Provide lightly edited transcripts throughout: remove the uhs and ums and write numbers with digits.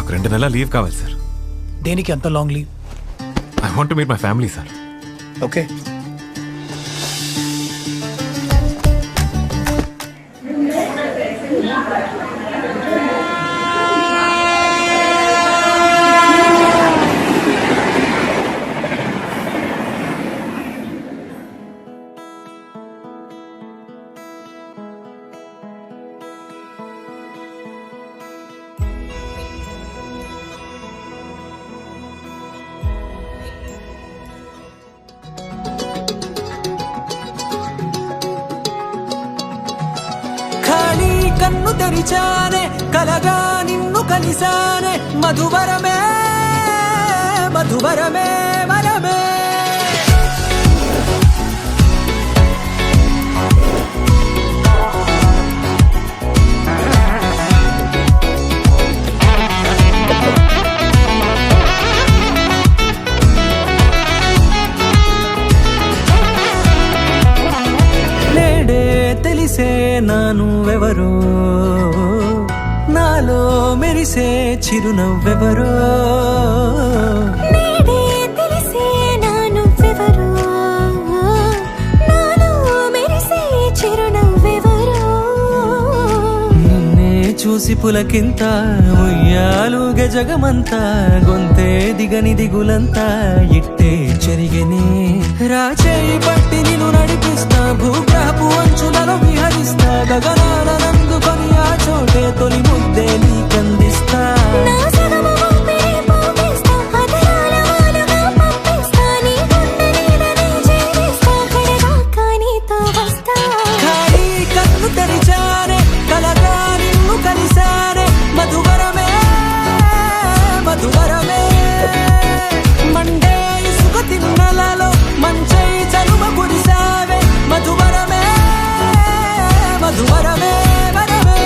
నాకు 2 నెలల లీవ్ కావాలి సార్. దేనికి అంత long leave? I want to meet my family sir. Okay. కన్ను తెరిచానే కలగా నిన్ను కలిసానే మధువరమే మధువరమే వరమే నేడే తెలిసే నానువెవరో నాలో మెరిసే చిరునవ్వెవరో నేడే తెలిసే నానువెవరో నాలో మెరిసే చిరునవ్వెవరో నిన్నే చూసి పులకింత ఉయ్యాలుగ జగమంతా గొంతే దిగని దిగులంతా ఇట్టే చెరిగనే రాచేయి పట్టి నిన్ను నడిపిస్తా భూగ్రహపు అంచులలో విహరిస్తా గగనాల నందుకొని ఆ చోటే తొలి ముద్దే నీకందిస్తా నా సగము ఊపిరి పోగిస్తా అదరాల వాలుగా పంపిస్తా నీ గుండె నీడనే చేరిస్తా కడదాకా నీతో వస్తా ఖాళీ కన్ను తెరిచానే కలగా నిన్ను కలిసానే మధువరమే మధువరమే మండే ఇసుక తిన్నలలో మంచై చలువ కురిసావే మధువరమే మధువరమే వరమే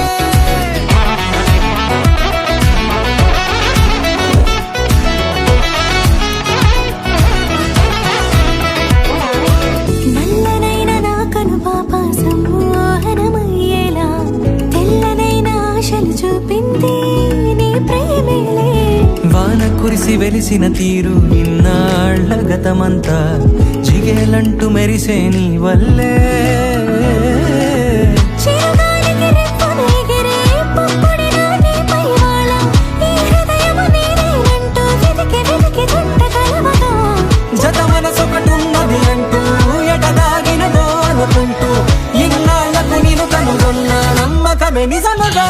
నల్లనైన నా కను పాప సమ్మోహనమయ్యేలా తెల్లనైన ఆశలు చూపింది నీ ప్రేమేలే వాన కురిసి వెలిసిన తీరు ఇన్నాళ్ల గతమంతా జిగేలంటూ మెరిసే నీ వల్లే చిరుగాలికి రెప్పను ఎగిరే పుప్పొడిన నీపై వాళ ఈ హృదయము నీదేనంటూ వెతికి వెతికి జంట కలవగా జత మనసొకటున్నది అంటూ ఎటదాగినదో అనుకుంటూ ఇన్నాళ్లకు నేను కనుగొన్న నమ్మకమే నిజముగా